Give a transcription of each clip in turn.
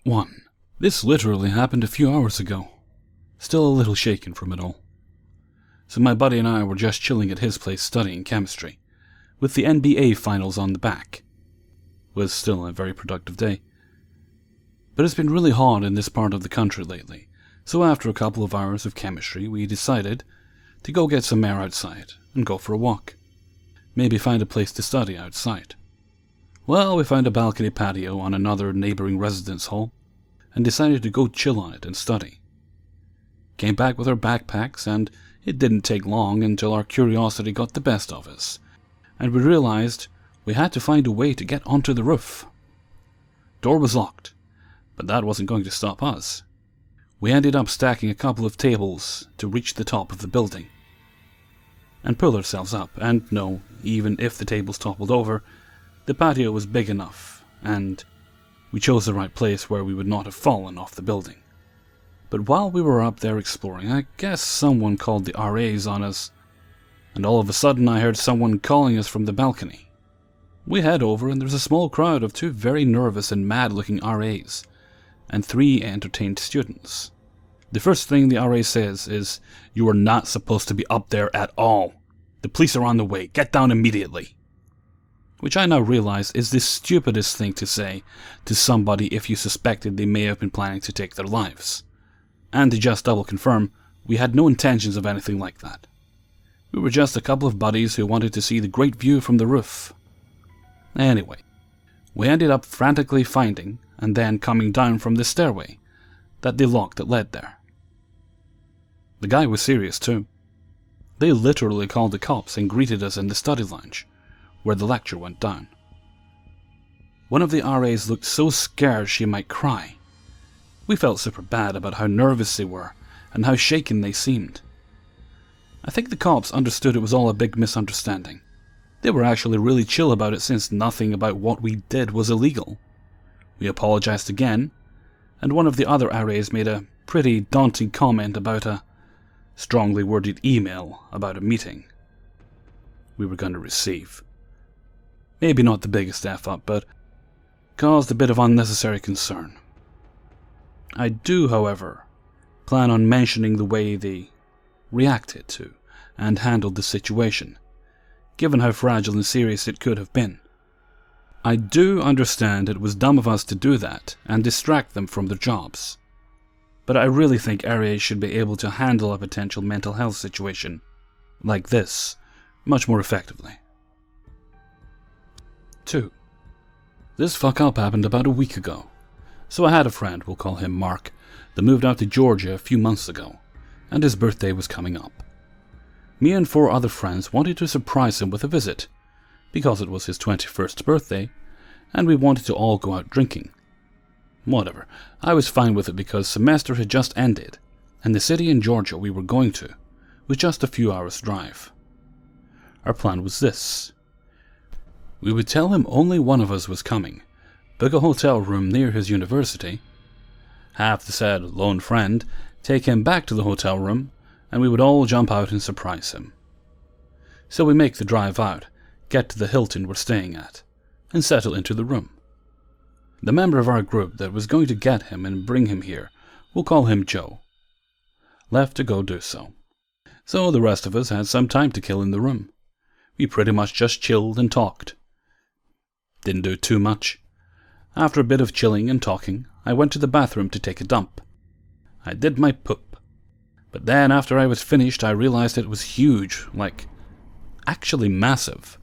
1. This literally happened a few hours ago. Still a little shaken from it all. So my buddy and I were just chilling at his place studying chemistry, with the NBA finals on the back. Was still a very productive day. But it's been really hot in this part of the country lately, so after a couple of hours of chemistry we decided to go get some air outside and go for a walk. Maybe find a place to study outside. Well, we found a balcony patio on another neighboring residence hall, and decided to go chill on it and study. Came back with our backpacks, and it didn't take long until our curiosity got the best of us, and we realized we had to find a way to get onto the roof. Door was locked, but that wasn't going to stop us. We ended up stacking a couple of tables to reach the top of the building, and pull ourselves up, and no, even if the tables toppled over, the patio was big enough, and we chose the right place where we would not have fallen off the building. But while we were up there exploring, I guess someone called the RAs on us, and all of a sudden I heard someone calling us from the balcony. We head over and there's a small crowd of 2 very nervous and mad-looking RAs, and 3 entertained students. The first thing the RA says is, "You are not supposed to be up there at all. The police are on the way. Get down immediately." Which I now realize is the stupidest thing to say to somebody if you suspected they may have been planning to take their lives. And to just double confirm, we had no intentions of anything like that. We were just a couple of buddies who wanted to see the great view from the roof. Anyway, we ended up frantically finding and then coming down from the stairway that they locked that led there. The guy was serious too. They literally called the cops and greeted us in the study lounge, where the lecture went down. One of the RAs looked so scared she might cry. We felt super bad about how nervous they were and how shaken they seemed. I think the cops understood it was all a big misunderstanding. They were actually really chill about it since nothing about what we did was illegal. We apologized again, and one of the other RAs made a pretty daunting comment about a strongly worded email about a meeting we were going to receive. Maybe not the biggest F-up, but caused a bit of unnecessary concern. I do, however, plan on mentioning the way they reacted to and handled the situation, given how fragile and serious it could have been. I do understand it was dumb of us to do that and distract them from their jobs, but I really think RAs should be able to handle a potential mental health situation like this much more effectively. 2. This fuck-up happened about a week ago. So I had a friend, we'll call him Mark, that moved out to Georgia a few months ago, and his birthday was coming up. Me and 4 other friends wanted to surprise him with a visit, because it was his 21st birthday, and we wanted to all go out drinking. Whatever, I was fine with it because semester had just ended, and the city in Georgia we were going to was just a few hours' drive. Our plan was this. We would tell him only one of us was coming, book a hotel room near his university, have the said lone friend take him back to the hotel room, and we would all jump out and surprise him. So we make the drive out, get to the Hilton we're staying at, and settle into the room. The member of our group that was going to get him and bring him here, we'll call him Joe, left to go do so. So the rest of us had some time to kill in the room. We pretty much just chilled and talked. Didn't do too much. After a bit of chilling and talking, I went to the bathroom to take a dump. I did my poop. But then after I was finished, I realized it was huge, like, actually massive.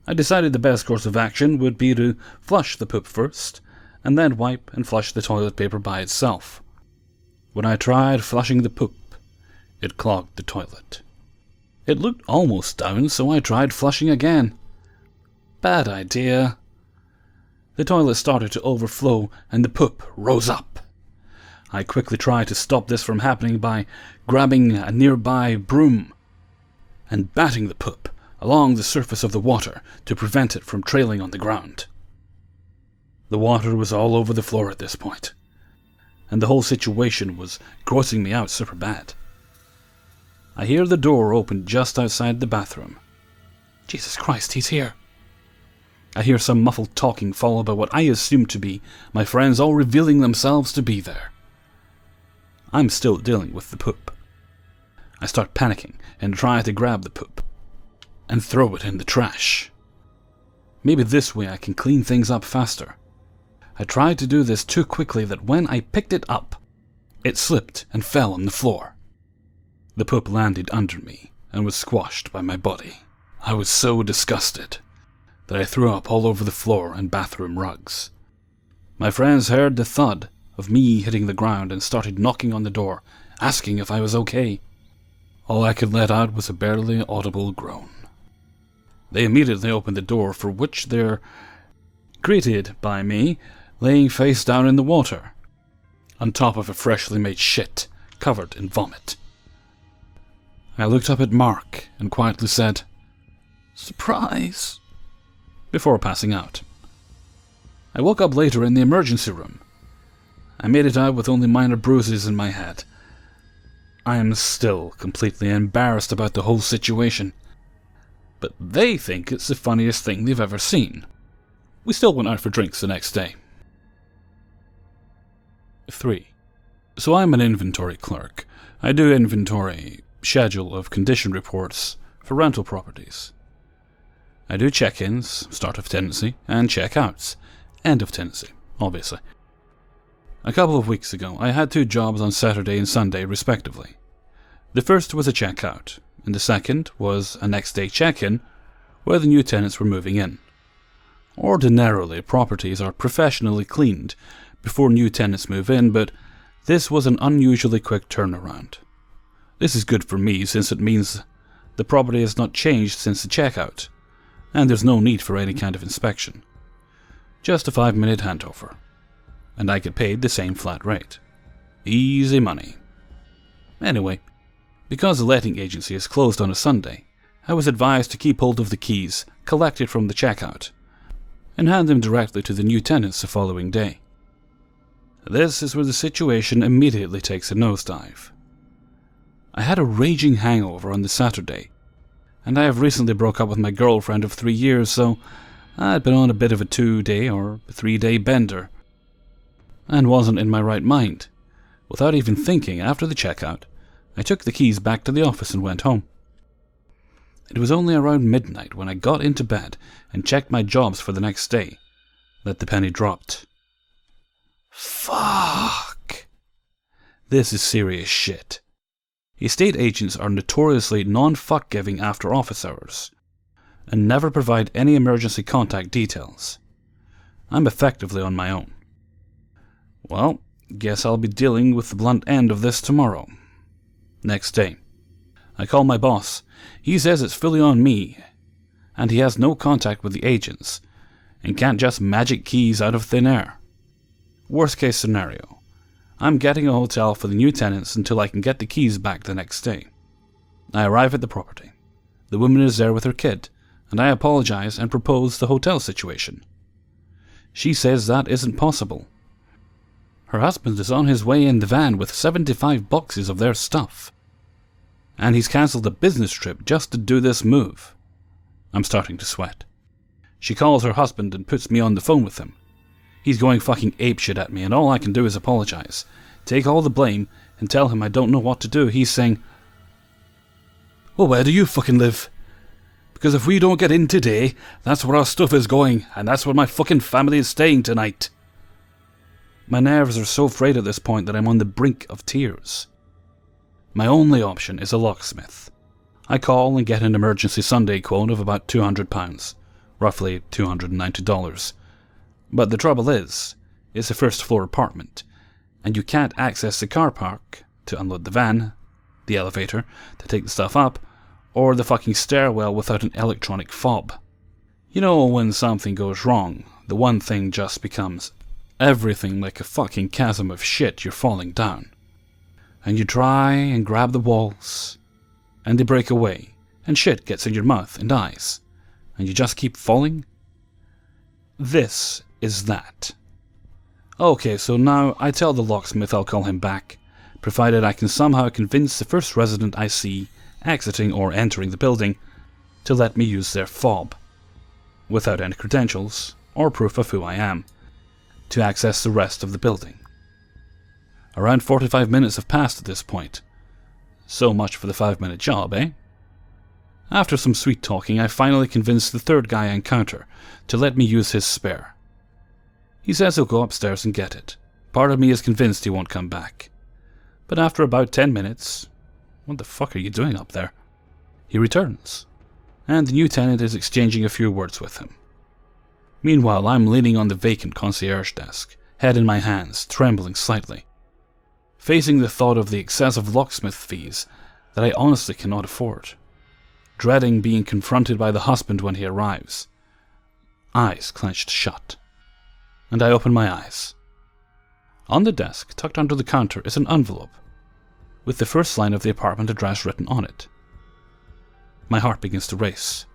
I decided the best course of action would be to flush the poop first, and then wipe and flush the toilet paper by itself. When I tried flushing the poop, it clogged the toilet. It looked almost down, so I tried flushing again. Bad idea. The toilet started to overflow, and the poop rose up. I quickly tried to stop this from happening by grabbing a nearby broom and batting the poop along the surface of the water to prevent it from trailing on the ground. The water was all over the floor at this point, and the whole situation was grossing me out super bad. I hear the door open just outside the bathroom. Jesus Christ, he's here. I hear some muffled talking followed by what I assume to be my friends all revealing themselves to be there. I'm still dealing with the poop. I start panicking and try to grab the poop and throw it in the trash. Maybe this way I can clean things up faster. I tried to do this too quickly that when I picked it up, it slipped and fell on the floor. The poop landed under me and was squashed by my body. I was so disgusted that I threw up all over the floor and bathroom rugs. My friends heard the thud of me hitting the ground and started knocking on the door, asking if I was okay. All I could let out was a barely audible groan. They immediately opened the door, for which they're greeted by me laying face down in the water, on top of a freshly made shit covered in vomit. I looked up at Mark and quietly said, "Surprise," before passing out. I woke up later in the emergency room. I made it out with only minor bruises in my head. I am still completely embarrassed about the whole situation, but they think it's the funniest thing they've ever seen. We still went out for drinks the next day. 3. So I'm an inventory clerk. I do inventory, schedule of condition reports for rental properties. I do check-ins, start of tenancy, and check-outs, end of tenancy, obviously. A couple of weeks ago, I had 2 jobs on Saturday and Sunday, respectively. The first was a check-out, and the second was a next-day check-in, where the new tenants were moving in. Ordinarily, properties are professionally cleaned before new tenants move in, but this was an unusually quick turnaround. This is good for me, since it means the property has not changed since the checkout, and there's no need for any kind of inspection. Just a 5-minute handover, and I get paid the same flat rate. Easy money. Anyway, because the letting agency is closed on a Sunday, I was advised to keep hold of the keys collected from the checkout and hand them directly to the new tenants the following day. This is where the situation immediately takes a nosedive. I had a raging hangover on the Saturday, and I have recently broke up with my girlfriend of 3 years, so I'd been on a bit of a 2-day or 3-day bender, and wasn't in my right mind. Without even thinking, after the checkout, I took the keys back to the office and went home. It was only around midnight when I got into bed and checked my jobs for the next day that the penny dropped. Fuck. This is serious shit. Estate agents are notoriously non-fuck-giving after office hours, and never provide any emergency contact details. I'm effectively on my own. Well, guess I'll be dealing with the blunt end of this tomorrow. Next day, I call my boss. He says it's fully on me, and he has no contact with the agents, and can't just magic keys out of thin air. Worst case scenario, I'm getting a hotel for the new tenants until I can get the keys back the next day. I arrive at the property. The woman is there with her kid, and I apologize and propose the hotel situation. She says that isn't possible. Her husband is on his way in the van with 75 boxes of their stuff, and he's cancelled a business trip just to do this move. I'm starting to sweat. She calls her husband and puts me on the phone with him. He's going fucking apeshit at me, and all I can do is apologize, take all the blame, and tell him I don't know what to do. He's saying, "Well, where do you fucking live? Because if we don't get in today, that's where our stuff is going, and that's where my fucking family is staying tonight." My nerves are so frayed at this point that I'm on the brink of tears. My only option is a locksmith. I call and get an emergency Sunday quote of about £200, roughly $290. But the trouble is, it's a first-floor apartment, and you can't access the car park to unload the van, the elevator to take the stuff up, or the fucking stairwell without an electronic fob. You know when something goes wrong, the one thing just becomes everything like a fucking chasm of shit you're falling down. And you try and grab the walls, and they break away, and shit gets in your mouth and eyes, and you just keep falling. This is that. Okay, so now I tell the locksmith I'll call him back, provided I can somehow convince the first resident I see exiting or entering the building to let me use their fob. without any credentials or proof of who I am, to access the rest of the building. Around 45 minutes have passed at this point. So much for the 5-minute job, eh? After some sweet talking, I finally convinced the third guy I encounter to let me use his spare. He says he'll go upstairs and get it. Part of me is convinced he won't come back. But after about 10 minutes, what the fuck are you doing up there? He returns, and the new tenant is exchanging a few words with him. Meanwhile, I'm leaning on the vacant concierge desk, head in my hands, trembling slightly, facing the thought of the excessive locksmith fees that I honestly cannot afford, dreading being confronted by the husband when he arrives, eyes clenched shut. And I open my eyes. On the desk, tucked under the counter, is an envelope, with the first line of the apartment address written on it. My heart begins to race.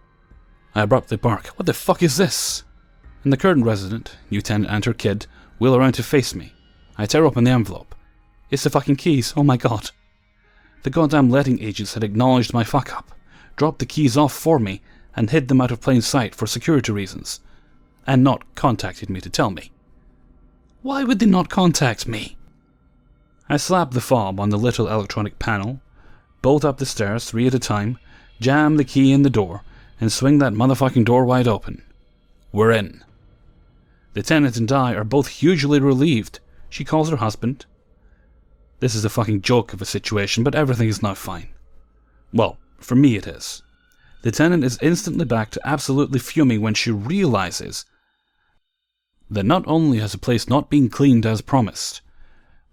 I abruptly bark, "What the fuck is this?" And the current resident, new tenant and her kid, wheel around to face me. I tear open the envelope. It's the fucking keys, oh my god. The goddamn letting agents had acknowledged my fuck-up, dropped the keys off for me, and hid them out of plain sight for security reasons, and not contacted me to tell me. Why would they not contact me? I slap the fob on the little electronic panel, bolt up the stairs 3 at a time, jam the key in the door, and swing that motherfucking door wide open. We're in. The tenant and I are both hugely relieved. She calls her husband. This is a fucking joke of a situation, but everything is now fine. Well, for me it is. The tenant is instantly back to absolutely fuming when she realizes that not only has the place not been cleaned as promised,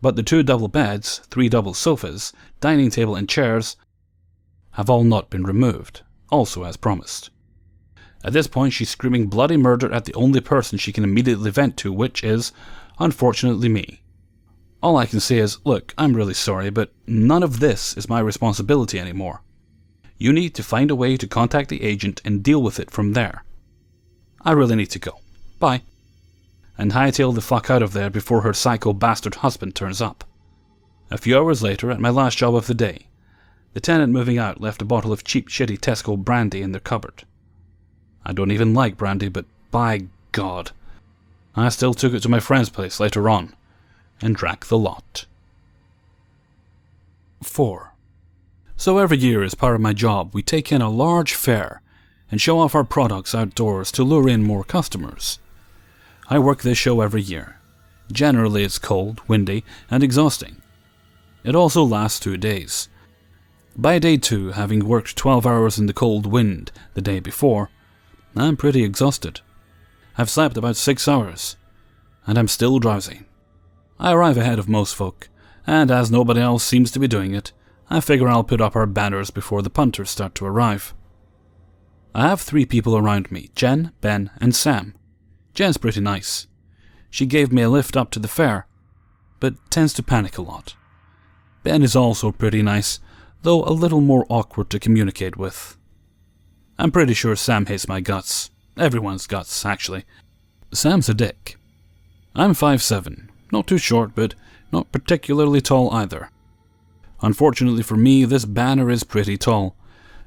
but the 2 double beds, 3 double sofas, dining table and chairs have all not been removed, also as promised. At this point she's screaming bloody murder at the only person she can immediately vent to, which is, unfortunately, me. All I can say is, look, I'm really sorry, but none of this is my responsibility anymore. You need to find a way to contact the agent and deal with it from there. I really need to go. Bye. And hightail the fuck out of there before her psycho bastard husband turns up. A few hours later, at my last job of the day, the tenant moving out left a bottle of cheap shitty Tesco brandy in their cupboard. I don't even like brandy, but by God, I still took it to my friend's place later on and drank the lot. 4. So every year as part of my job, we take in a large fair and show off our products outdoors to lure in more customers. I work this show every year. Generally it's cold, windy, and exhausting. It also lasts 2 days. By day 2, having worked 12 hours in the cold wind the day before, I'm pretty exhausted. I've slept about 6 hours, and I'm still drowsy. I arrive ahead of most folk, and as nobody else seems to be doing it, I figure I'll put up our banners before the punters start to arrive. I have 3 people around me, Jen, Ben, and Sam. Jen's pretty nice. She gave me a lift up to the fair, but tends to panic a lot. Ben is also pretty nice, though a little more awkward to communicate with. I'm pretty sure Sam hates my guts. Everyone's guts, actually. Sam's a dick. I'm 5'7", not too short, but not particularly tall either. Unfortunately for me, this banner is pretty tall,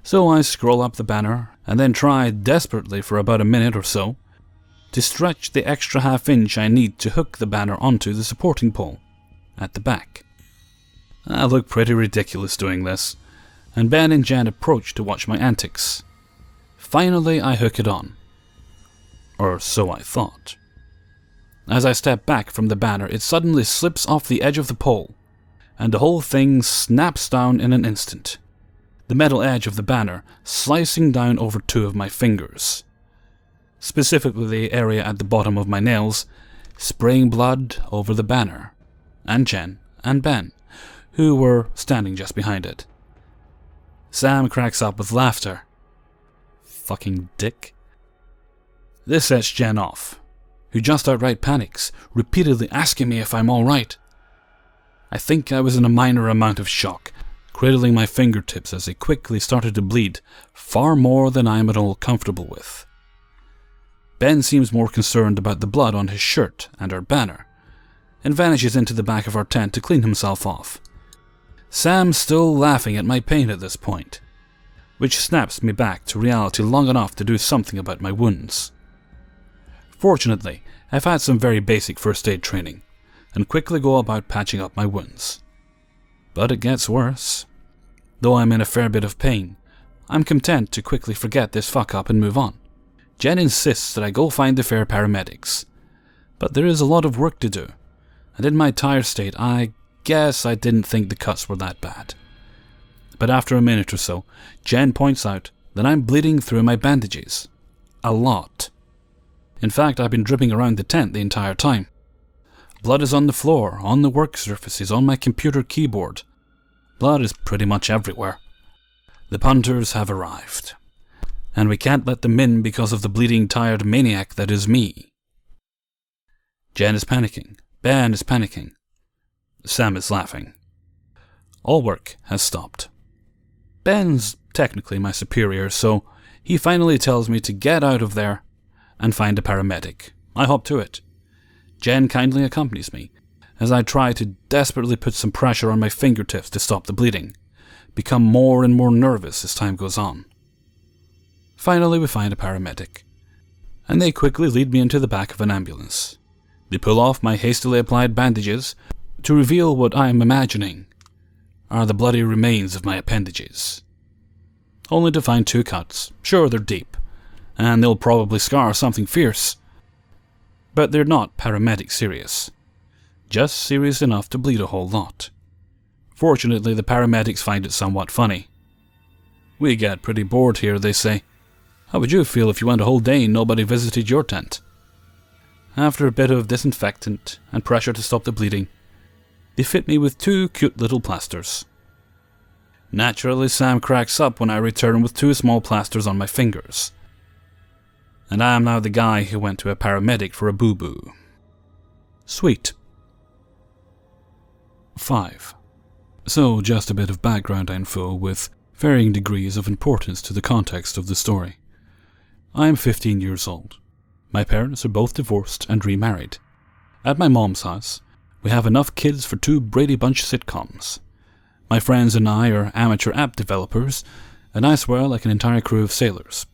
so I scroll up the banner and then try desperately for about a minute or so to stretch the extra half-inch I need to hook the banner onto the supporting pole at the back. I look pretty ridiculous doing this, and Ben and Jen approach to watch my antics. Finally, I hook it on. Or so I thought. As I step back from the banner, it suddenly slips off the edge of the pole, and the whole thing snaps down in an instant, the metal edge of the banner slicing down over 2 of my fingers, specifically the area at the bottom of my nails, spraying blood over the banner, and Jen and Ben, who were standing just behind it. Sam cracks up with laughter. Fucking dick. This sets Jen off, who just outright panics, repeatedly asking me if I'm alright. I think I was in a minor amount of shock, cradling my fingertips as they quickly started to bleed, far more than I am at all comfortable with. Ben seems more concerned about the blood on his shirt and our banner, and vanishes into the back of our tent to clean himself off. Sam's still laughing at my pain at this point, which snaps me back to reality long enough to do something about my wounds. Fortunately, I've had some very basic first aid training, and quickly go about patching up my wounds. But it gets worse. Though I'm in a fair bit of pain, I'm content to quickly forget this fuck up and move on. Jen insists that I go find the fair paramedics, but there is a lot of work to do, and in my tired state I guess I didn't think the cuts were that bad. But after a minute or so, Jen points out that I'm bleeding through my bandages. A lot. In fact, I've been dripping around the tent the entire time. Blood is on the floor, on the work surfaces, on my computer keyboard. Blood is pretty much everywhere. The punters have arrived, and we can't let them in because of the bleeding, tired maniac that is me. Jen is panicking. Ben is panicking. Sam is laughing. All work has stopped. Ben's technically my superior, so he finally tells me to get out of there and find a paramedic. I hop to it. Jen kindly accompanies me, as I try to desperately put some pressure on my fingertips to stop the bleeding, become more and more nervous as time goes on. Finally we find a paramedic, and they quickly lead me into the back of an ambulance. They pull off my hastily applied bandages to reveal what I am imagining are the bloody remains of my appendages. Only to find 2 cuts. Sure, they're deep, and they'll probably scar something fierce. But they're not paramedic serious. Just serious enough to bleed a whole lot. Fortunately, the paramedics find it somewhat funny. We get pretty bored here, they say. How would you feel if you went a whole day and nobody visited your tent? After a bit of disinfectant and pressure to stop the bleeding, they fit me with 2 cute little plasters. Naturally, Sam cracks up when I return with 2 small plasters on my fingers. And I am now the guy who went to a paramedic for a boo-boo. Sweet. 5. So, just a bit of background info with varying degrees of importance to the context of the story. I am 15 years old. My parents are both divorced and remarried. At my mom's house, we have enough kids for 2 Brady Bunch sitcoms. My friends and I are amateur app developers, and I swear like an entire crew of sailors.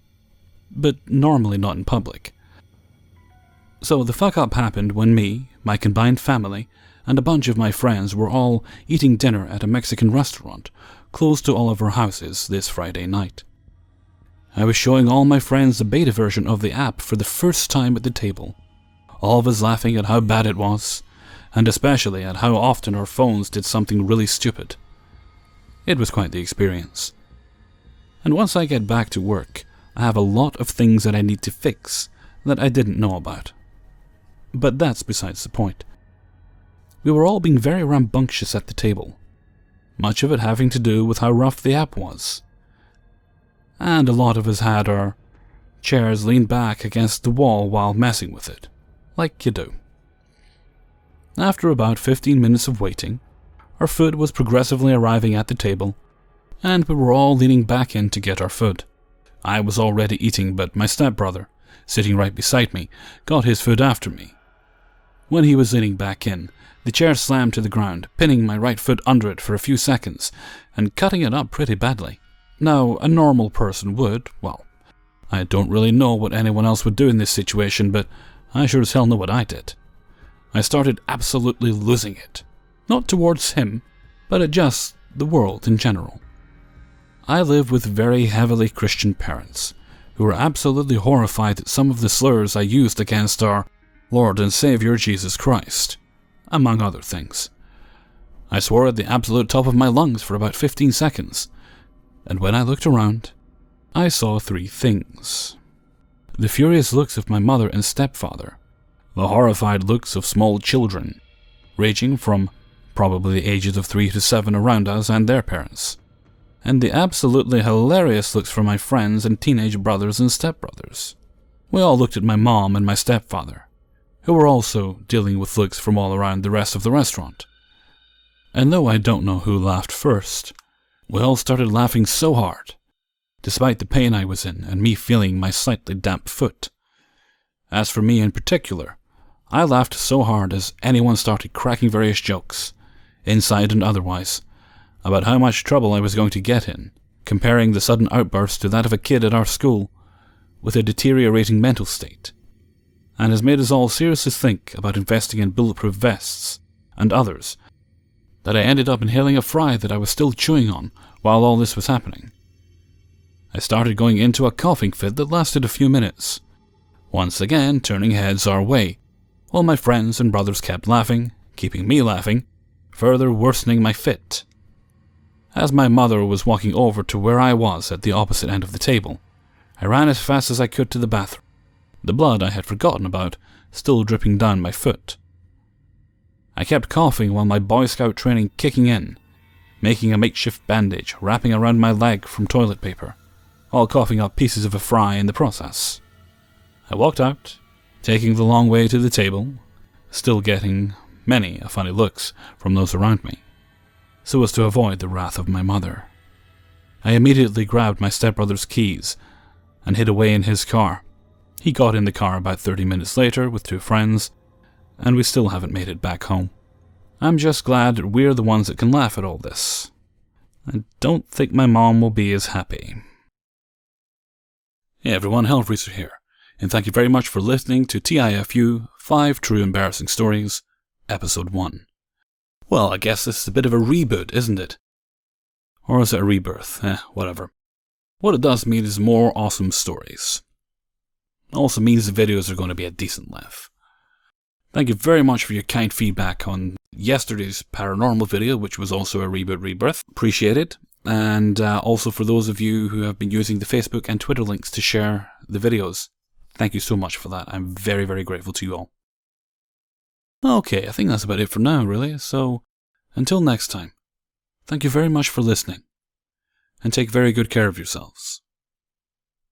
But normally not in public. So the fuck-up happened when me, my combined family, and a bunch of my friends were all eating dinner at a Mexican restaurant close to all of our houses this Friday night. I was showing all my friends the beta version of the app for the first time at the table, all of us laughing at how bad it was, and especially at how often our phones did something really stupid. It was quite the experience. And once I get back to work, I have a lot of things that I need to fix that I didn't know about. But that's besides the point. We were all being very rambunctious at the table, much of it having to do with how rough the app was. And a lot of us had our chairs leaned back against the wall while messing with it, like you do. After about 15 minutes of waiting, our food was progressively arriving at the table, and we were all leaning back in to get our food. I was already eating, but my stepbrother, sitting right beside me, got his food after me. When he was leaning back in, the chair slammed to the ground, pinning my right foot under it for a few seconds, and cutting it up pretty badly. Now, a normal person would, well, I don't really know what anyone else would do in this situation, but I sure as hell know what I did. I started absolutely losing it. Not towards him, but at just the world in general. I live with very heavily Christian parents, who were absolutely horrified at some of the slurs I used against our Lord and Savior Jesus Christ, among other things. I swore at the absolute top of my lungs for about 15 seconds, and when I looked around, I saw 3 things. The furious looks of my mother and stepfather, the horrified looks of small children, ranging from probably the ages of 3 to 7 around us and their parents, and the absolutely hilarious looks from my friends and teenage brothers and stepbrothers. We all looked at my mom and my stepfather, who were also dealing with looks from all around the rest of the restaurant. And though I don't know who laughed first, we all started laughing so hard, despite the pain I was in and me feeling my slightly damp foot. As for me in particular, I laughed so hard as anyone started cracking various jokes, inside and otherwise, about how much trouble I was going to get in, comparing the sudden outburst to that of a kid at our school with a deteriorating mental state. and has made us all seriously think about investing in bulletproof vests and others, that I ended up inhaling a fry that I was still chewing on while all this was happening. I started going into a coughing fit that lasted a few minutes, once again turning heads our way, while my friends and brothers kept laughing, keeping me laughing, further worsening my fit. As my mother was walking over to where I was at the opposite end of the table, I ran as fast as I could to the bathroom, the blood I had forgotten about still dripping down my foot. I kept coughing while my Boy Scout training kicking in, making a makeshift bandage wrapping around my leg from toilet paper, all coughing up pieces of a fry in the process. I walked out, taking the long way to the table, still getting many funny looks from those around me, so as to avoid the wrath of my mother. I immediately grabbed my stepbrother's keys and hid away in his car. He got in the car about 30 minutes later with 2 friends, and we still haven't made it back home. I'm just glad we're the ones that can laugh at all this. I don't think my mom will be as happy. Hey everyone, Hellfreezer here, and thank you very much for listening to TIFU 5 True Embarrassing Stories, Episode 1. Well, I guess this is a bit of a reboot, isn't it? Or is it a rebirth? Whatever. What it does mean is more awesome stories. Also means the videos are going to be a decent laugh. Thank you very much for your kind feedback on yesterday's paranormal video, which was also a reboot rebirth. Appreciate it. And also for those of you who have been using the Facebook and Twitter links to share the videos. Thank you so much for that. I'm very, very grateful to you all. Okay, I think that's about it for now, really. So, until next time, thank you very much for listening. And take very good care of yourselves.